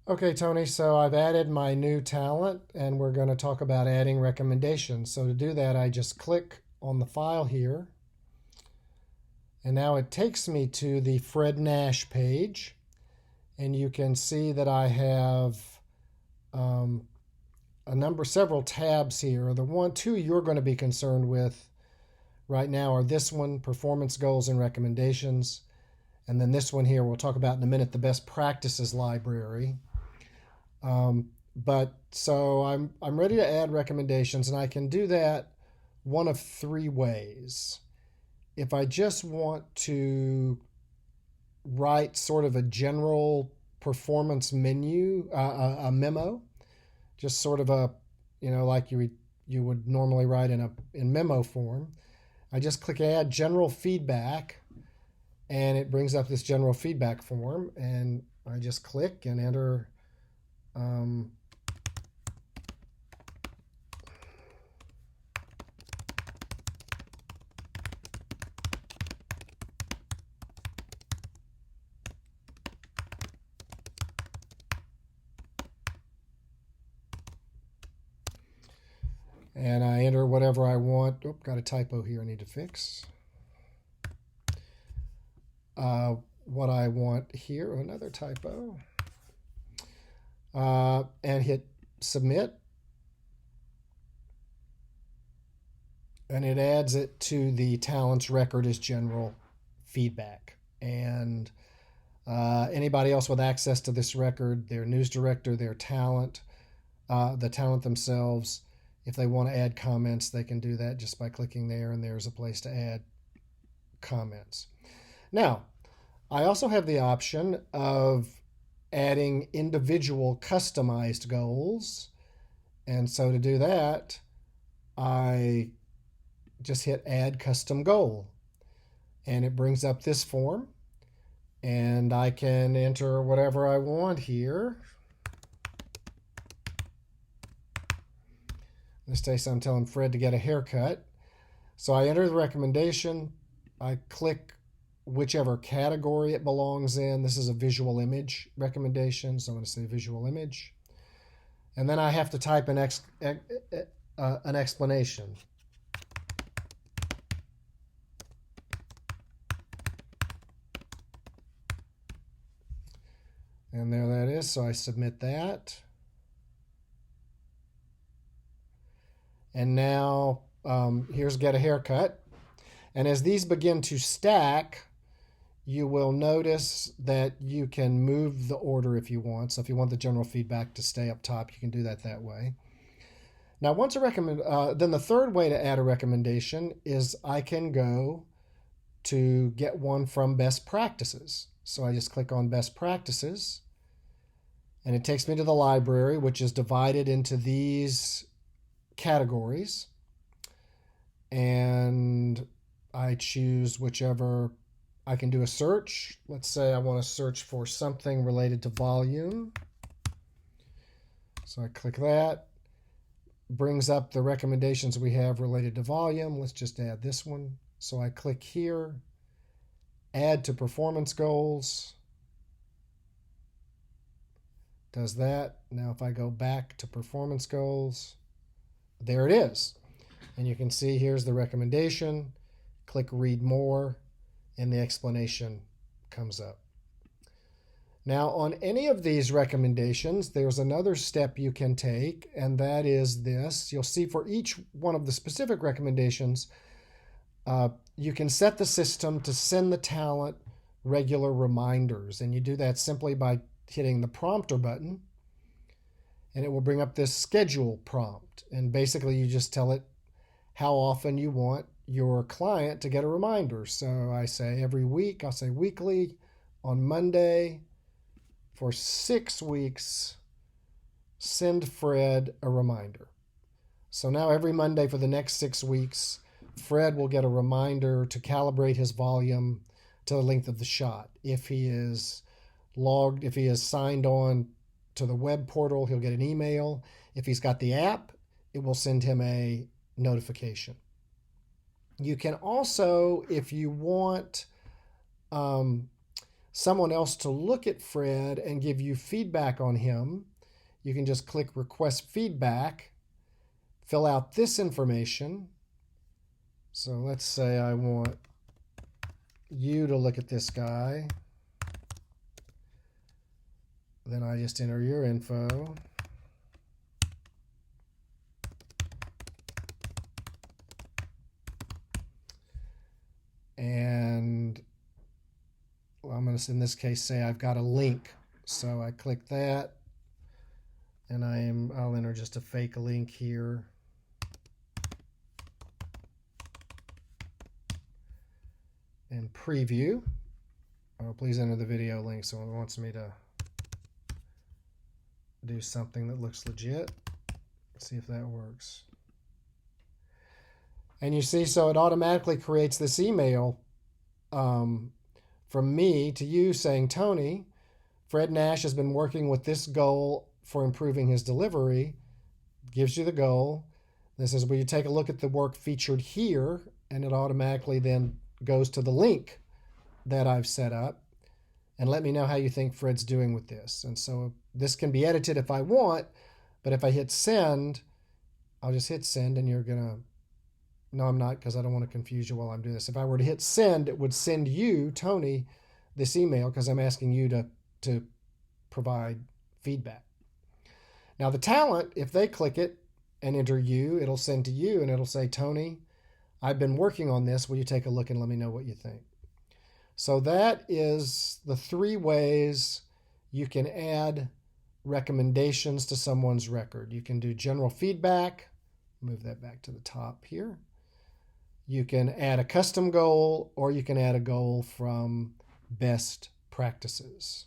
Okay, Tony, so I've added my new talent and we're going to talk about adding recommendations. So to do that, I just click on the file here and now it takes me to the Fred Nash page, and you can see that I have um, several tabs here. Two you're going to be concerned with right now are this one, performance goals and recommendations, and then this one here we'll talk about in a minute, the best practices library. But so I'm ready to add recommendations, and I can do that one of three ways. If I just want to write sort of a general performance a memo, just sort of like you would normally write in memo form. I just click Add General Feedback, and it brings up this general feedback form, and I just click and enter. And I enter whatever I want. Oh, got a typo here I need to fix. What I want here, another typo. And hit submit. And it adds it to the talents record as general feedback. And anybody else with access to this record, their news director, their talent, the talent themselves, if they want to add comments, they can do that just by clicking there, and there's a place to add comments. Now, I also have the option of adding individual customized goals. And so to do that, I just hit Add Custom Goal. And it brings up this form. And I can enter whatever I want here. In this case, I'm telling Fred to get a haircut. So I enter the recommendation. I click whichever category it belongs in. This is a visual image recommendation, so I'm going to say visual image. And then I have to type an explanation. And there that is, so I submit that. And now here's Get a Haircut. And as these begin to stack, you will notice that you can move the order if you want. So if you want the general feedback to stay up top, you can do that way. Now, once then the third way to add a recommendation is I can go to get one from best practices. So I just click on best practices, and it takes me to the library, which is divided into these categories. And I choose whichever. I can do a search. Let's say I want to search for something related to volume. So I click that. Brings up the recommendations we have related to volume. Let's just add this one. So I click here, add to performance goals. Does that. Now if I go back to performance goals, there it is. And you can see here's the recommendation. Click read more, and the explanation comes up. Now, on any of these recommendations, there's another step you can take, and that is this. You'll see for each one of the specific recommendations, you can set the system to send the talent regular reminders, and you do that simply by hitting the prompter button, and it will bring up this schedule prompt. And basically, you just tell it how often you want your client to get a reminder. So I say every week, I'll say weekly on Monday for 6 weeks, send Fred a reminder. So now every Monday for the next 6 weeks, Fred will get a reminder to calibrate his volume to the length of the shot. If he is signed on to the web portal, he'll get an email. If he's got the app, it will send him a notification. You can also, if you want someone else to look at Fred and give you feedback on him, you can just click Request Feedback, fill out this information. So let's say I want you to look at this guy. Then I just enter your info. And I'm going to, in this case, say I've got a link. So I click that, and I'll enter just a fake link here. And preview. Oh, please enter the video link. So it wants me to do something that looks legit. Let's see if that works. And you see, so it automatically creates this email from me to you saying, Tony, Fred Nash has been working with this goal for improving his delivery. Gives you the goal. This is where you take a look at the work featured here, and it automatically then goes to the link that I've set up. And let me know how you think Fred's doing with this. And so this can be edited if I want, but if I hit send, I'll just hit send, and you're going to, no, I'm not, because I don't want to confuse you while I'm doing this. If I were to hit send, it would send you, Tony, this email, because I'm asking you to provide feedback. Now the talent, if they click it and enter you, it'll send to you, and it'll say, Tony, I've been working on this. Will you take a look and let me know what you think? So that is the 3 ways you can add recommendations to someone's record. You can do general feedback. Move that back to the top here. You can add a custom goal, or you can add a goal from best practices.